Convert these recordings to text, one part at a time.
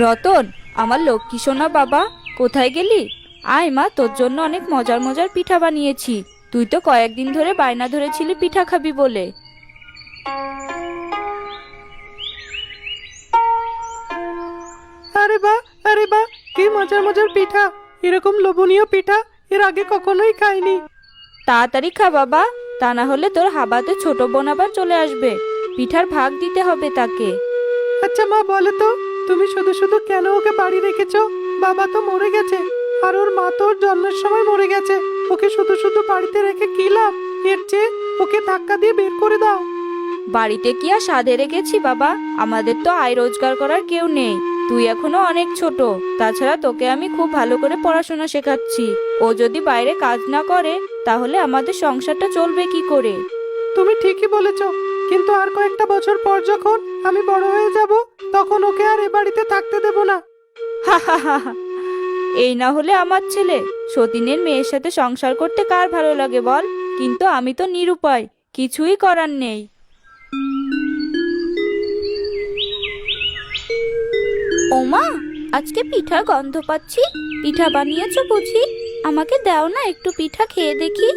রতন, আমার লক্ষ্মী সোনা বাবা, কোথায় গেলি? আয় মা, তোর জন্য অনেক মজার মজার পিঠা বানিয়েছি। তুই তো কয়েকদিন ধরে বায়না ধরেছিলি পিঠা খাবি বলে। আরে বাহ, আরে বাহ, কি মজার মজার পিঠা! এরকম লোভনীয় পিঠা এর আগে কখনোই খাইনি। তাড়াতাড়ি খা বাবা, তা না হলে তোর হাবাতে ছোট বোন আবার চলে আসবে। পিঠার ভাগ দিতে হবে তাকে। আচ্ছা মা, বলো তো, তুমি শুধু শুধু কেন ওকে বাড়ি রেখেছো? বাবা তো মরে গেছে, আর ওর মা তো ওর জন্মের সময় মরে গেছে। ওকে শুধু শুধু বাড়িতে রেখে কি লাভ? এর চেয়ে ওকে ধাক্কা দিয়ে বের করে দাও। বাড়িতে কি আর সাধে রেখেছি বাবা? আমাদের তো আয় রোজগার করার কেউ নেই। তুই এখনো অনেক ছোট। তাছাড়া তোকে আমি খুব ভালো করে পড়াশোনা শেখাচ্ছি। ও যদি বাইরে কাজ না করে তাহলে আমাদের সংসারটা চলবে কি করে? তুমি ঠিকই বলেছ, কিন্তু আর কয়েকটা বছর পর যখন আমি বড় হয়ে যাব, তখন ওকে আর এ বাড়িতে থাকতে দেব না। হা হা হা হা। এই না হলে আমার ছেলে। সতীনের মেয়ের সাথে সংসার করতে কার ভালো লাগে বল? কিন্তু আমি তো নিরুপায়, কিছুই করার নেই। ওমা, আজকে পিঠার গন্ধ পাচ্ছি। পিঠা বানিয়েছো বুঝি? আমাকে দাও না, একটু পিঠা খেয়ে দেখি।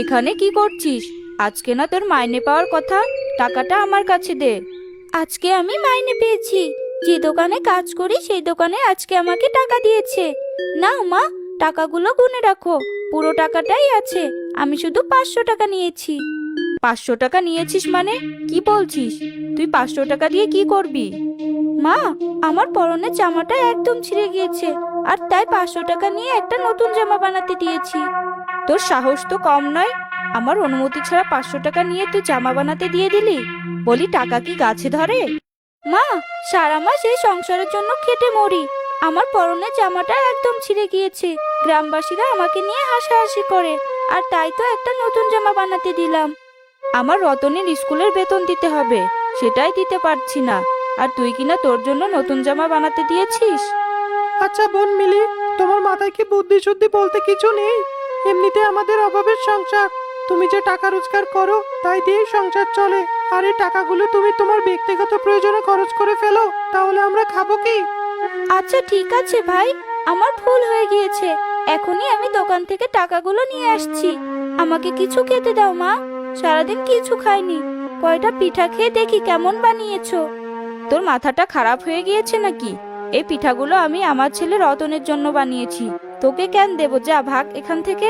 এখানে কি করছিস? আজকে না তোর মাইনে পাওয়ার কথা, টাকাটা আমার কাছে দে। আজকে আমি মাইনে পেয়েছি। যে দোকানে কাজ করি সেই দোকানে আজকে আমাকে টাকা দিয়েছে। নাও মা, টাকাগুলো গুনে রাখো। পুরো টাকাটাই আছে, আমি শুধু 500 টাকা নিয়েছি। 500 টাকা নিয়েছিস মানে? কি বলছিস? তুই 500 টাকা দিয়ে কি করবি? মা, আমার পরনের জামাটা একদম ছিঁড়ে গিয়েছে, আর তাই 500 টাকা নিয়ে একটা নতুন জামা বানাতে দিয়েছি। তোর সাহস তো কম নয়। আমার অনুমতি ছাড়া 500 টাকা নিয়ে তুই জামা বানাতে দিয়ে দিলি? বলি, টাকা কি গাছে ধরে? মা, সারা মাস এই সংসারের জন্য খেটে মরি। আমার পরনের জামাটা একদম ছিঁড়ে গিয়েছে। গ্রামবাসীরা আমাকে নিয়ে হাসাহাসি করে, আর তাই তো একটা নতুন জামা বানাতে দিলাম। আমার রতনের স্কুলের বেতন দিতে হবে, সেটাই দিতে পারছি না। আর তুই কিনা তোর জন্য নতুন জামা বানাতে দিয়েছিস? আচ্ছা বোন মিলি, তোমার মাথায় কি বুদ্ধি শুদ্ধি বলতে কিছু নেই? এমনিতে আমাদের অভাবের সংসার। তুমি যে টাকা রোজগার করো তাই দিয়েই সংসার চলে। আর এই টাকাগুলো তুমি তোমার ব্যক্তিগত প্রয়োজনে খরচ করে ফেলো, তাহলে আমরা খাবো কি? আচ্ছা ঠিক আছে ভাই, আমার ভুল হয়ে গিয়েছে। এখনই আমি দোকান থেকে টাকাগুলো নিয়ে আসছি। আমাকে কিছু খেতে দাও মা, সারাদিন কিছু খাইনি। কয়টা পিঠা খেয়ে দেখি কেমন বানিয়েছো। তোর মাথাটা খারাপ হয়ে গিয়েছে নাকি? এই পিঠাগুলো আমি আমার ছেলে রতনের জন্য বানিয়েছি। তোকে কেন দেবো? যা, ভাগ এখান থেকে।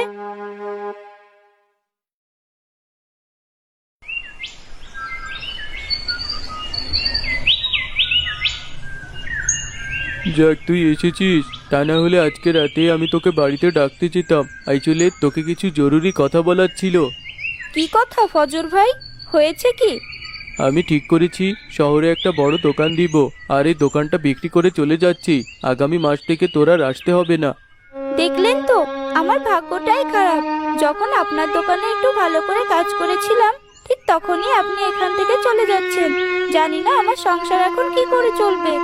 যাক, তুই এসেছিস। তা না হলে আজকে রাতে আমি তোকে বাড়িতে ডাকতে যেতাম। আসলে তোকে কিছু জরুরি কথা বলার ছিল। কি কথা ফজর ভাই? হয়েছে কি? আমি ঠিক করেছি শহরে একটা বড় দোকান দিব, আর এই দোকানটা বিক্রি করে চলে যাচ্ছি। আগামী মাস থেকে তোর আর আসতে হবে না। দেখলেন তো, আমার ভাগ্যটাই খারাপ। যখন আপনার দোকানে একটু ভালো করে কাজ করেছিলাম, ঠিক তখনই আপনি এখান থেকে চলে যাচ্ছেন। জানি না আমার সংসার এখন কি করে চলবে।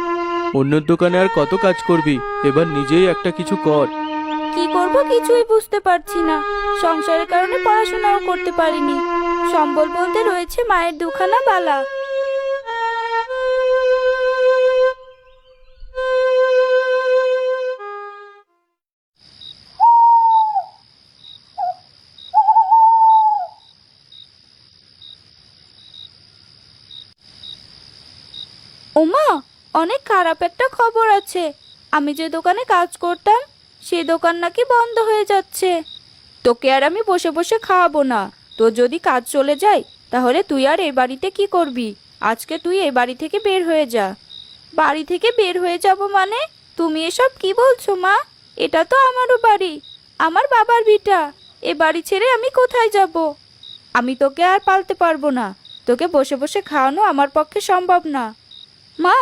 অন্যের দোকানে আর কত কাজ করবি? এবার নিজেই একটা কিছু কর। কি করব কিছুই বুঝতে পারছি না। সংসারের কারণে পড়াশোনাও করতে পারিনি। সম্বল বলতে রয়েছে মায়ের দুখানা বালা। ওমা, অনেক খারাপ একটা খবর আছে। আমি যে দোকানে কাজ করতাম সেই দোকান নাকি বন্ধ হয়ে যাচ্ছে। তোকে আর আমি বসে বসে খাওয়াবো না। তোর যদি কাজ চলে যায় তাহলে তুই আর এই বাড়িতে কি করবি? আজকে তুই এই বাড়ি থেকে বের হয়ে যা। বাড়ি থেকে বের হয়ে যাব মানে? তুমি এসব কি বলছো মা? এটা তো আমারও বাড়ি, আমার বাবার ভিটা। এ বাড়ি ছেড়ে আমি কোথায় যাব? আমি তোকে আর পালতে পারবো না। তোকে বসে বসে খাওয়ানো আমার পক্ষে সম্ভব না। মা,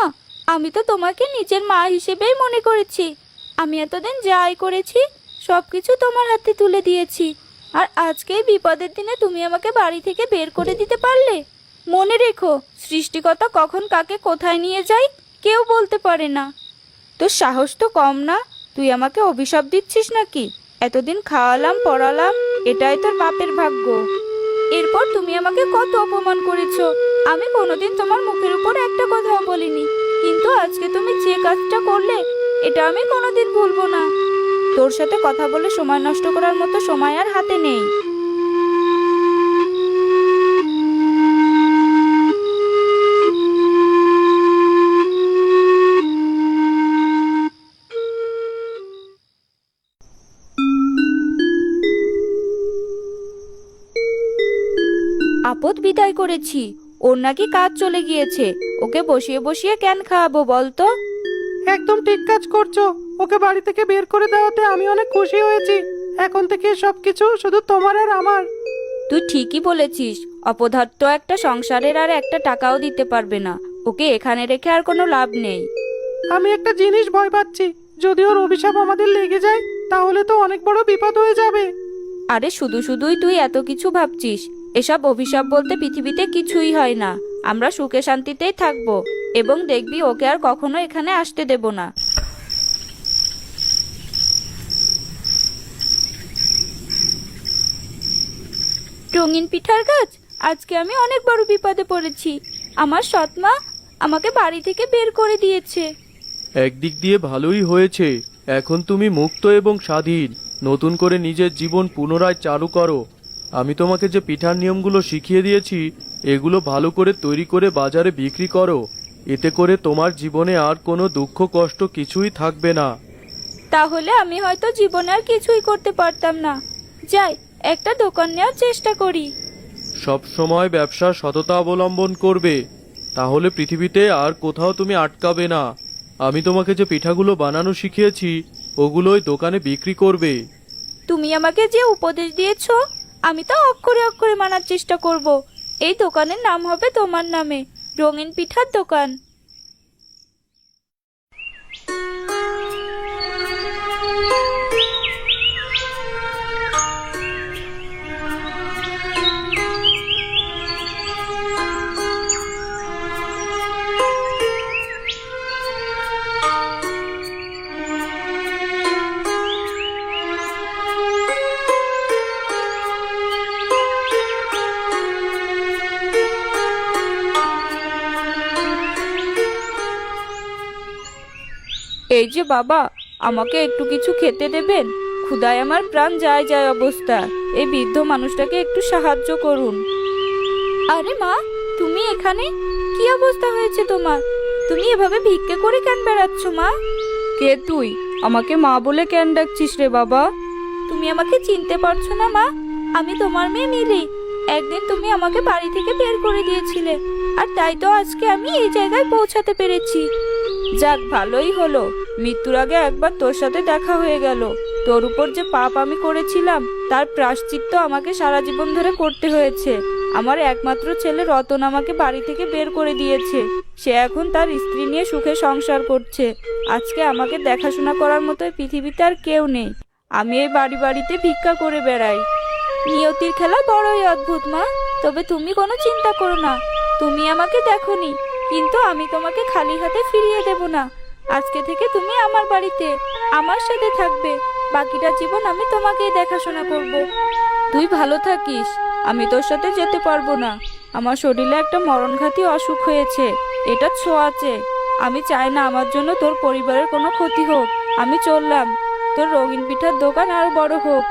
আমি তো তোমাকে নিজের মা হিসেবেই মনে করেছি। আমি এতদিন যা আয় করেছি সব কিছু তোমার হাতে তুলে দিয়েছি। আর আজকে এই বিপদের দিনে তুমি আমাকে বাড়ি থেকে বের করে দিতে পারলে? মনে রেখো, সৃষ্টিকর্তা কখন কাকে কোথায় নিয়ে যায় কেউ বলতে পারে না। তোর সাহস তো কম না। তুই আমাকে অভিশাপ দিচ্ছিস নাকি? এতদিন খাওয়ালাম পড়ালাম, এটাই তোর বাপের ভাগ্য। এরপর তুমি আমাকে কত অপমান করেছো। আমি কোনোদিন তোমার মুখের উপর একটা কথাও বলিনি, কিন্তু আজকে তুমি যে কাজটা করলে এটা আমি কোনোদিন ভুলবো না। তোর সাথে কথা বলে সময় নষ্ট করার মতো সময় আর হাতে নেই। আপদ বিদায় করেছি, ওর নাকি কাজ চলে গিয়েছে। ওকে বসিয়ে বসিয়ে কেন খাওয়াবো বলতো? একদম ঠিক কাজ করছো। ওকে বাড়ি থেকে বের করে দেওয়াতে আমি অনেক খুশি হয়েছি। এখন থেকে সবকিছু শুধু তোমার আর আমার। তুই ঠিকই বলেছিস, অপদার্থ একটা সংসারের আর একটা টাকাও দিতে পারবে না। ওকে এখানে রেখে আর কোনো লাভ নেই। আমি একটা জিনিস ভয় পাচ্ছি, যদি ওর অভিশাপ আমাদের লেগে যায় তাহলে তো অনেক বড় বিপদ হয়ে যাবে। আরে শুধু শুধুই তুই এত কিছু ভাবছিস। এসব অভিশাপ বলতে পৃথিবীতে কিছুই হয় না। আমরা সুখে শান্তিতেই থাকবো, এবং দেখবি ওকে আর কখনো এখানে আসতে দেব না। রঙিন পিঠার গাছ, আজকে আমি অনেক বড় বিপদে পড়েছি। আমার সৎমা আমাকে বাড়ি থেকে বের করে দিয়েছে। একদিক দিয়ে ভালোই হয়েছে, এখন তুমি মুক্ত এবং স্বাধীন। নতুন করে নিজের জীবন পুনরায় চালু করো। আমি তোমাকে যে পিঠার নিয়মগুলো শিখিয়ে দিয়েছি, এগুলো ভালো করে তৈরি করে বাজারে বিক্রি করো। এতে করে তোমার জীবনে আর কোনো দুঃখ কষ্ট কিছুই থাকবে না। তাহলে আমি হয়তো জীবনে আর কিছুই করতে পারতাম না। যাই, একটা দোকান নেওয়ার চেষ্টা করি। সব সময় ব্যবসার সততা অবলম্বন করবে, তাহলে পৃথিবীতে আর কোথাও তুমি আটকাবে না। আমি তোমাকে যে পিঠাগুলো বানানো শিখিয়েছি, ওগুলোই দোকানে বিক্রি করবে। তুমি আমাকে যে উপদেশ দিয়েছো, আমি তা অক্ষরে অক্ষরে মানার চেষ্টা করব। এই দোকানের নাম হবে তোমার নামে, রঙিন পিঠার দোকান। এই যে বাবা, আমাকে একটু কিছু খেতে দেবেন? ক্ষুধায় আমার প্রাণ যায় যায় অবস্থা। এই বৃদ্ধ মানুষটাকে একটু সাহায্য করুন। আরে মা, তুমি এখানে? কি অবস্থা হয়েছে তোমার? তুমি এভাবে ভিক্ষে করে কেন বেড়াচ্ছ মা? কে তুই? আমাকে মা বলে কেন ডাকছিস রে বাবা? তুমি আমাকে চিনতে পারছো না মা? আমি তোমার মেয়ে মিলি। একদিন তুমি আমাকে বাড়ি থেকে বের করে দিয়েছিলে, আর তাই তো আজকে আমি এই জায়গায় পৌঁছাতে পেরেছি। যাক, ভালোই হলো। মৃত্যুর আগে একবার তোর সাথে দেখা হয়ে গেল। তোর উপর যে পাপ আমি করেছিলাম, তার প্রায়শ্চিত্ত আমাকে সারা জীবন ধরে করতে হয়েছে। আমার একমাত্র ছেলে রতন আমাকে বাড়ি থেকে বের করে দিয়েছে। সে এখন তার স্ত্রী নিয়ে সুখে সংসার করছে। আজকে আমাকে দেখাশোনা করার মতো এই পৃথিবীতে আর কেউ নেই। আমি এই বাড়ি বাড়িতে ভিক্ষা করে বেড়াই। নিয়তির খেলা বড়ই অদ্ভুত মা। তবে তুমি কোনো চিন্তা করো না। তুমি আমাকে দেখোনি, কিন্তু আমি তোমাকে খালি হাতে ফিরিয়ে দেব না। আজকে থেকে তুমি আমার বাড়িতে আমার সাথে থাকবে। বাকিটা জীবন আমি তোমাকেই দেখাশোনা করব। তুই ভালো থাকিস। আমি তোর সাথে যেতে পারবো না। আমার শরীরে একটা মরণঘাতী অসুখ হয়েছে, এটা ছোঁয়াচে। আমি চাই না আমার জন্য তোর পরিবারের কোনো ক্ষতি হোক। আমি চললাম। তোর রঙিন পিঠার দোকান আরো বড় হোক।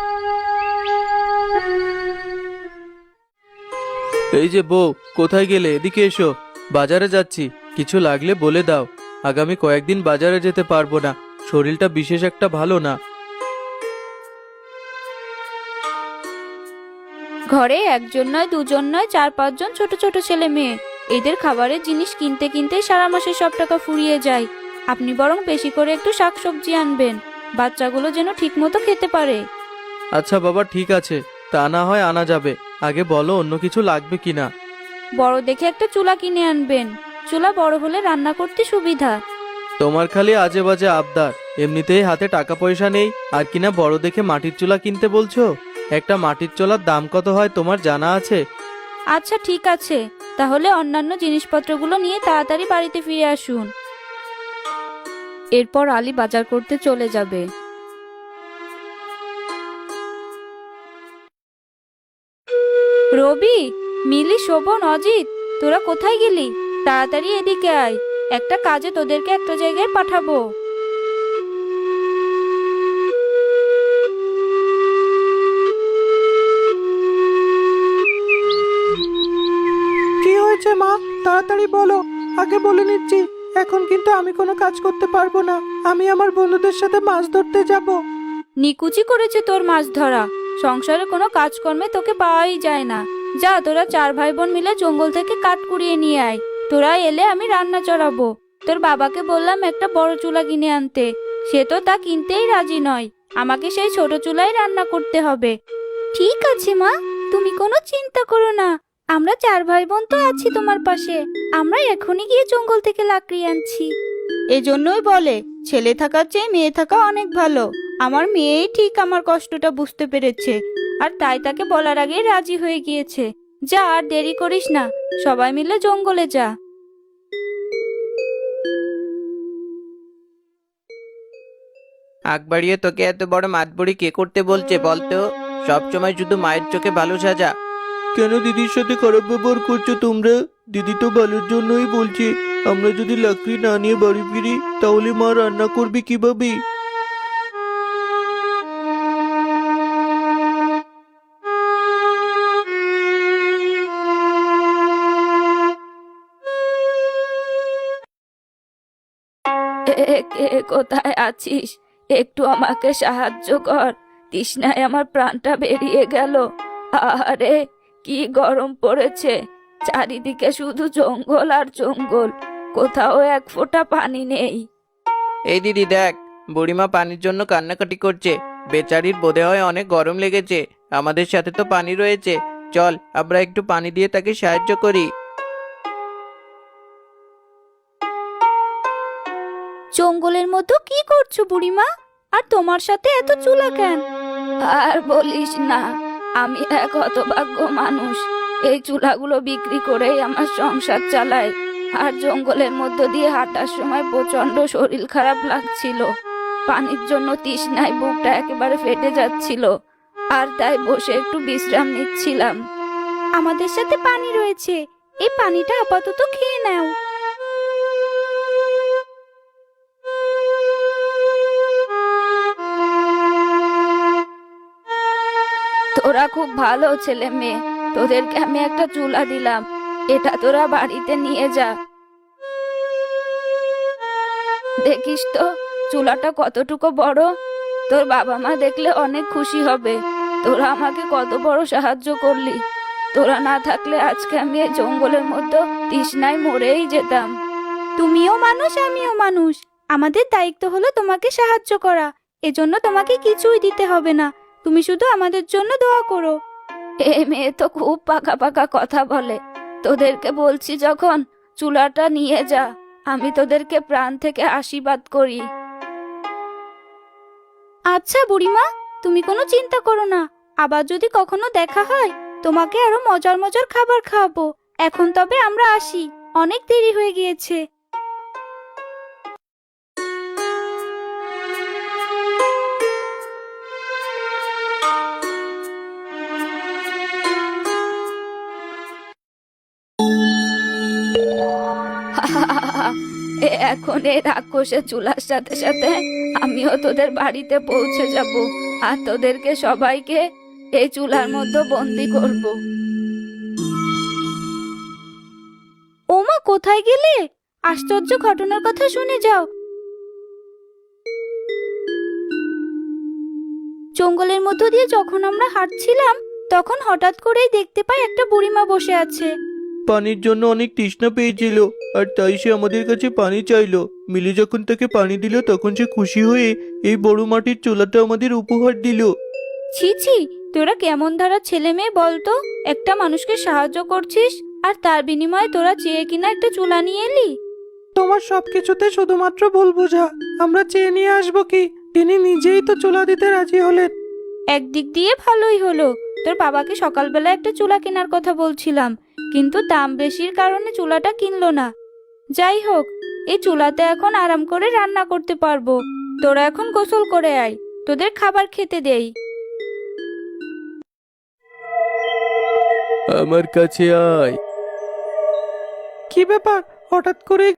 এই যে বউ, কোথায় গেলে? এদিকে এসো। বাজারে যাচ্ছি, কিছু লাগলে বলে দাও। আগামী কয়েকদিন বাজারে যেতে পারবো না, শরীরটা বিশেষ একটা ভালো না। ঘরে একজন নয়, দুজন নয়, 4-5 জন ছোট ছোট ছেলে মেয়ে। এদের খাবারের জিনিস কিনতে কিনতেই সারা মাসের সব টাকা ফুরিয়ে যায়। আপনি বরং বেশি করে একটু শাকসবজি আনবেন, বাচ্চাগুলো যেন ঠিকমতো খেতে পারে। আচ্ছা বাবা, ঠিক আছে, তা না হয় আনা যাবে। আগে বলো অন্য কিছু লাগবে কিনা। বড় দেখে একটা চুলা কিনে আনবেন। চুলা বড় হলে রান্না করতে সুবিধা। তোমার খালি আজে বাজে আবদার। এমনিতেই হাতে টাকা পয়সা নেই, আর কিনা বড় দেখে মাটির চুলা কিনতে বলছো? একটা মাটির চুলার দাম কত হয় তোমার জানা আছে? আচ্ছা ঠিক আছে, তাহলে অন্যান্য জিনিসপত্রগুলো নিয়ে তাড়াতাড়ি বাড়িতে ফিরে আসুন। এরপর আলী বাজার করতে চলে যাবে। রবি, মিলি, শোভন, অজিত, তোরা কোথায় গেলি? তাড়াতাড়ি এদিকে আয়, একটা কাজে তোদেরকে একটা জায়গায় পাঠাবো। কি হয়েছে মা? তাড়াতাড়ি বলো, আগে বলে নিচ্ছি। এখন কিন্তু আমি কোনো কাজ করতে পারবো না। আমি আমার বন্ধুদের সাথে মাছ ধরতে যাব। নিকুচি করেছে তোর মাছ ধরা। সংসারে কোনো কাজকর্মে তোকে পাওয়াই যায় না। যা, তোরা 4 ভাই বোন মিলে জঙ্গল থেকে কাঠ কুড়িয়ে নিয়ে আয়। তোরা এলে আমি রান্না চড়াবো। তোর বাবাকে বললাম একটা বড় চুলা কিনে আনতে, সে তো তা কিনতেই রাজি নয়। আমাকে সেই ছোট চুলায় রান্না করতে হবে। ঠিক আছে মা, তুমি কোনো চিন্তা করো না। আমরা 4 ভাই বোন তো আছি তোমার পাশে। আমরা এখনই গিয়ে জঙ্গল থেকে লাকড়ি আনছি। এজন্যই বলে, ছেলে থাকার চেয়ে মেয়ে থাকা অনেক ভালো। আমার মেয়েই ঠিক আমার কষ্টটা বুঝতে পেরেছে, আর তাই তাকে বলার আগেই রাজি হয়ে গিয়েছে। যা, আর দেরি করিস না, সবাই মিলে জঙ্গলে যা। আগ বাড়িয়ে তোকে এত বড় মাতবড়ি কে করতে বলছে বলতো? সবসময় শুধু মায়ের চোখে ভালো সাজা। কেন দিদির সাথে খারাপ ব্যবহার করছো তোমরা? দিদি তো ভালোর জন্যই বলছে। আমরা যদি লাকড়ি না নিয়ে বাড়ি ফিরি তাহলে মা রান্না করবে কিভাবে? কে কোথায় আছিস? একটু আমাকে সাহায্য কর। তৃষ্ণায় আমার প্রাণটা বেরিয়ে গেল। আরে কি গরম পড়েছে! চারিদিকে শুধু জঙ্গল আর জঙ্গল, কোথাও এক ফোঁটা পানি নেই। এই দিদি দেখ, বুড়িমা পানির জন্য কান্নাকাটি করছে। বেচারির বোধে হয় অনেক গরম লেগেছে। আমাদের সাথে তো পানি রয়েছে, চল আমরা একটু পানি দিয়ে তাকে সাহায্য করি। জঙ্গলের মধ্যে কি করছো বুড়িমা? আর তোমার সাথে এত চুলা কেন? আর বলিস না, আমি এক হতভাগ্য মানুষ। এই চুলাগুলো বিক্রি করেই আমার সংসার চালাই। আর জঙ্গলের মধ্য দিয়ে হাঁটার সময় প্রচন্ড শরীর খারাপ লাগছিল। পানির জন্য তৃষ্ণায় বুকটা একেবারে ফেটে যাচ্ছিল। আর তাই বসে একটু বিশ্রাম নিচ্ছিলাম। আমাদের সাথে পানি রয়েছে, এই পানিটা আপাতত খেয়ে নাও। তোরা খুব ভালো ছেলে মেয়ে। তোদেরকে আমি একটা চুলা দিলাম, এটা তোরা বাড়িতে নিয়ে যা। দেখিস তো চুলাটা কতটুকু বড়। তোর বাবা মা দেখলে অনেক খুশি হবে। তোরা আমাকে কত বড় সাহায্য করলি। তোরা না থাকলে আজকে আমি এই জঙ্গলের মধ্যে তৃষ্ণায় মরেই যেতাম। তুমিও মানুষ, আমিও মানুষ। আমাদের দায়িত্ব হলো তোমাকে সাহায্য করা। এজন্য তোমাকে কিছুই দিতে হবে না। তুমি শুধু আমাদের জন্য দোয়া করো। এ মেয়ে তো খুব পাকা পাকা কথা বলে। তোদেরকে বলছি যখন, চুলাটা নিয়ে যা। আমি তোদেরকে প্রাণ থেকে আশীর্বাদ করি। আচ্ছা বুড়িমা, তুমি কোনো চিন্তা করো না। আবার যদি কখনো দেখা হয় তোমাকে আরো মজার মজার খাবার খাওয়াবো। এখন তবে আমরা আসি, অনেক দেরি হয়ে গিয়েছে। এখন এই রাক্ষসের চুলার সাথে সাথে আমিও তোদের বাড়িতে পৌঁছে যাব, আর তোদেরকে সবাইকে এই চুলার মধ্যে বন্দি করব। ওমা, কোথায় গেলে? আশ্চর্য ঘটনার কথা শুনে যাও। জঙ্গলের মধ্য দিয়ে যখন আমরা হাঁটছিলাম, তখন হঠাৎ করেই দেখতে পাই একটা বুড়িমা বসে আছে। পানির জন্য অনেক তৃষ্ণা পেয়েছিল, আর তাই সে আমাদের কাছে পানি চাইলো। মিলি যখন তাকে পানি দিল তখন সে খুশি হয়ে এই বড় মাটির চুলাটা আমাদের উপহার দিল। ছি ছি, তোরা কেমন ধারা ছেলে মেয়ে বলতো? একটা মানুষকে সাহায্য করছিস, আর তার বিনিময়ে তোরা চেয়ে কিনা একটা চুলা নিয়ে এলি। তোমার সবকিছুতে শুধুমাত্র ভুল বোঝা। আমরা চেয়ে নিয়ে আসবো কি? তিনি নিজেই তো চুলা দিতে রাজি হলেন। একদিক দিয়ে ভালোই হলো। তোর বাবাকে সকালবেলা একটা চুলা কেনার কথা বলছিলাম, কিন্তু দাম বেশির কারণে চুলাটা কিনলো না। যাই হোক, এই চুলাতে এখন আরাম করে রান্না করতে পারবো। তোরা এখন গোসল করে আয়, তোদের খাবার খেতে দেই। আমার কাছে আয়। কি ব্যাপার হঠাৎ করে